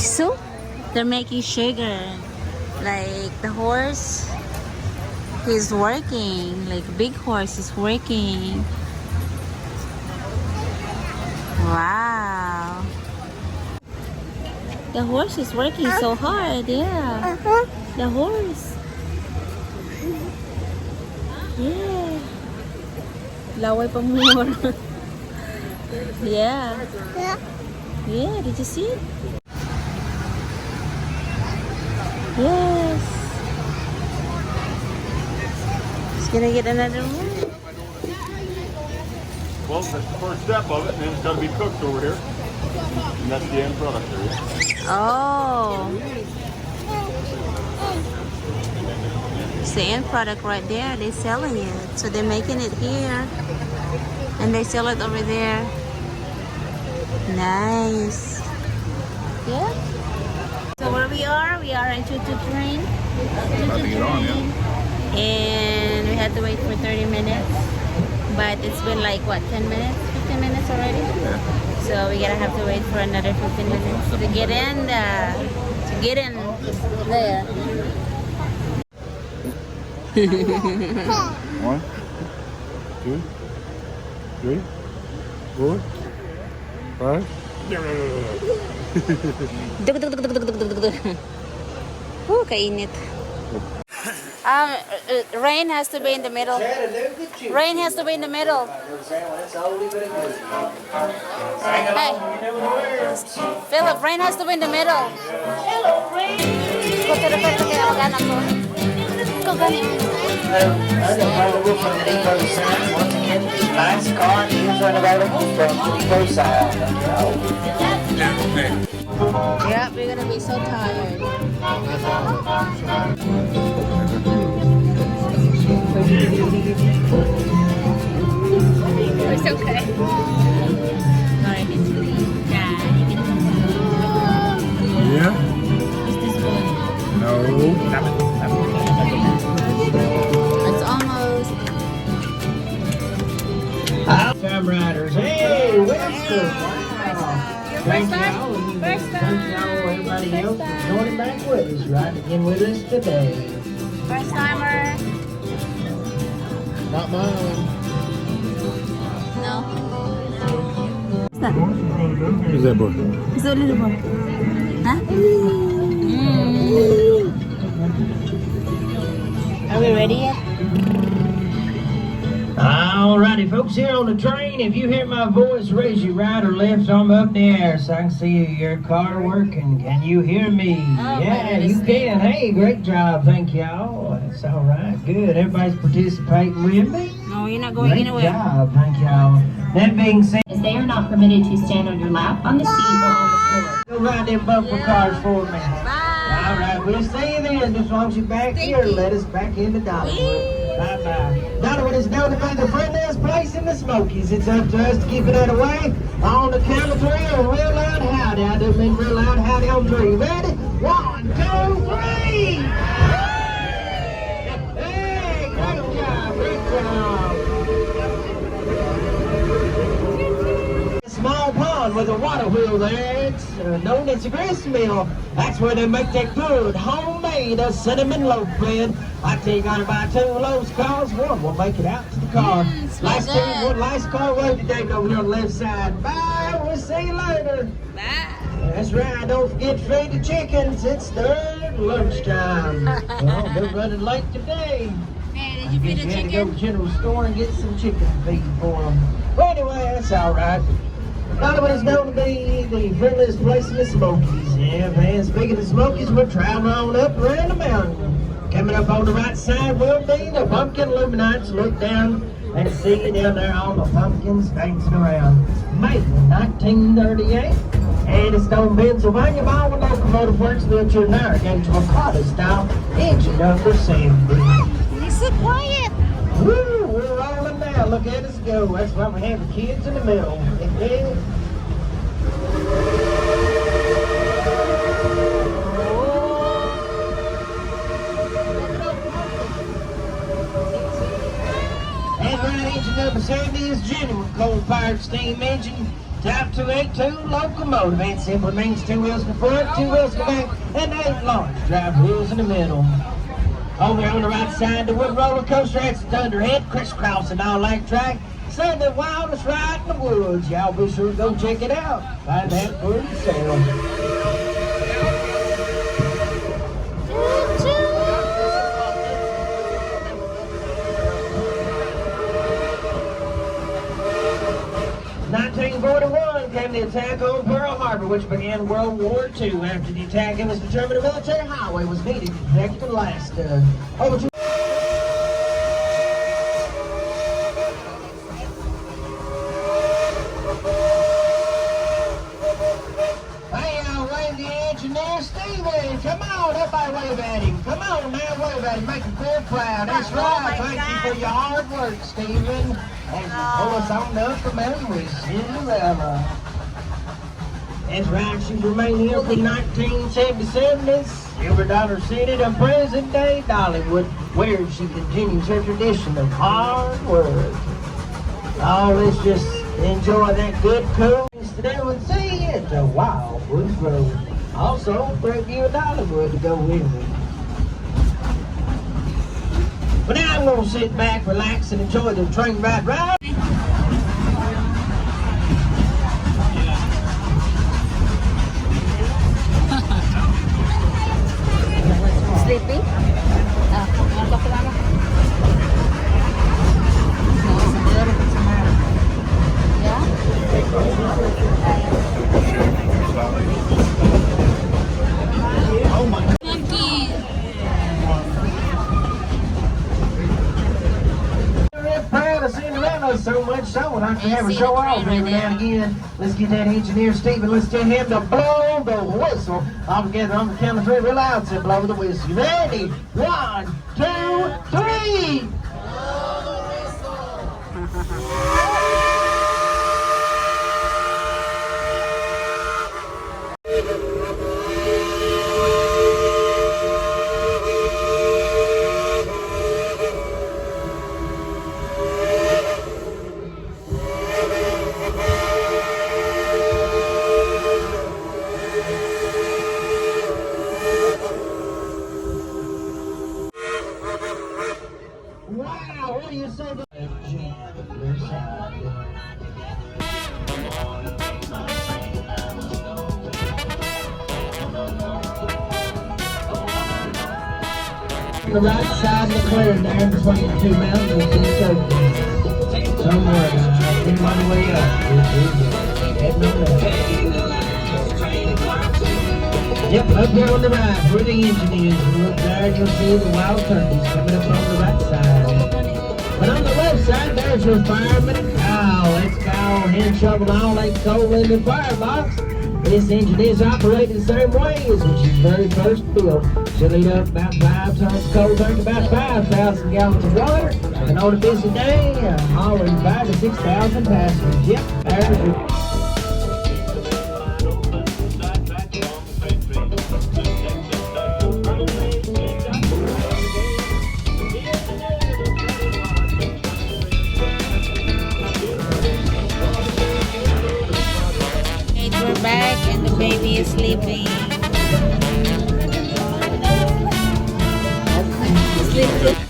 So they're making sugar. Like the horse, he's working. Like big horse is working. Wow. The horse is working so hard. Yeah. The horse. Yeah. Laway pa more. Yeah. Yeah, did you see it? Yes. It's gonna get another one. Well, that's the first step of it, and then it's got to be cooked over here. And that's the end product there. Oh. It's the end product right there. They're selling it. So they're making it here. And they sell it over there. Nice. Yeah. So where we are in Choo-Choo train. And we had to wait for 30 minutes. But it's been like what, 10 minutes? 15 minutes already? Yeah. So we're gonna have to wait for another 15 minutes to get in there. 1, 2, 3, 4, 5. Kainit. Rain has to be in the middle. Rain has to be in the middle. Hey, Philip, rain has to be in the middle. Go to the first kaya mag-anak ko. Go, ganun. Nice car, these are available from both sides. Yeah, we're gonna be so tired. It's okay. Alright, it's clean. Yeah? Is this good? No. It's almost. Time riders, hey, Winston! First time? First Thank y'all, everybody else, for joining back with us, riding again with us today. First timer. Not mine. No. What's that? Who's that boy? It's a little boy. Huh? Are we ready yet? Alrighty, folks, here on the train, if you hear my voice, raise your right or left arm up in the air so I can see your car working. Can you hear me? Oh, yeah, you can. Hey, great job. Thank y'all. That's all right. Good. Everybody's participating with me. No, you're not going Great anywhere. job. Thank y'all. That being said, As they are not permitted to stand on your lap, on the seat, or on the floor. go ride them bumper cars for me. Bye. All right, we'll see you then. Just as long as you're back here, let us back into Dollywood. Bye-bye. Dollywood is known to be the friendliest place in the Smokies. It's up to us to keep it that way. On the count of 3, a real loud howdy. I do mean real loud howdy on 3. Ready? 1, 2, 3! Hey, great job, great job. Small pond with a water wheel there. It's known as a grist mill. That's where they make that good homemade cinnamon loaf bread. I tell you, gotta buy 2 of those cars. One will make it out to the car. Last car road today over here on the left side. Bye. We'll see you later. Bye. That's right. Don't forget to feed the chickens. It's their lunchtime. Well, they're running late today. Hey, did you feed the You had to go to the chicken? general store and get some chicken feed for them. Well, anyway, that's all right. Dollywood is known to be the friendliest place in the Smokies. Yeah, man, speaking of the Smokies, we're traveling on up around the mountain. Coming up on the right side will be the pumpkin Illuminati. Look down and see down there all the pumpkins dancing around. Made in 1938. And it's Stone, Pennsylvania, by all the locomotive works built your Narragansett Ricardo style, engine number 70. You're so quiet. Woo, we're rolling now. Look at us go. That's why we have the kids in the middle. And right, engine number 70 is genuine coal-fired steam engine. Type 282 locomotive. It simply means 2 wheels in the front, 2 wheels in the back, and 8 large drive wheels in the middle. Over on the right side, the wood roller coaster has the thunderhead, crisscrossing all like track. Say the wildest ride in the woods. Y'all be sure to go check it out. Find that for yourself. Came the attack on Pearl Harbor, which began World War II. After the attack, it was determined a military highway was needed to protect Alaska. Over to the engineer, Steven. Come on, everybody wave at him. Come on, man, wave at him. Make him feel proud. That's right. Thank you for your hard work, Steven. And pull us on up for memories. Cinderella. That's right, she's remained here from 1977 as Silver Dollar City to present day Dollywood, where she continues her tradition of hard work. Oh, let's just enjoy that good cool to do and see it to Wildwood Road. Also, bring you a Dollywood to go with me. But now I'm going to sit back, relax, and enjoy the train ride. Sleepy? Ngantuk ka na? Oh my. Proud of Cinderella so much so, and I can have a show off every now and again. Let's get that engineer Steven. Let's tell him to blow the whistle. All together on the count of 3, real loud. Say blow the whistle. You ready? 1, 2, 3. Wow, what do you say? The right side of the clear there between the 2 mountains and the circle. Somewhere, in my way up. Heading on up. Yep, up here on the right, where the engine is. And look there, and you'll see the wild turkeys coming up on the right side. But on the left side, there's your fireman. Oh, it's cow, hand shovel, and all that coal in the firebox. This engine is operated the same way as when she very first built. She'll eat up about 5 tons of coal, drink about 5,000 gallons of water, and on a busy day, hauling 5,000 to 6,000 passengers. Yep, there's your... We're back and the baby is sleeping. Sleeping.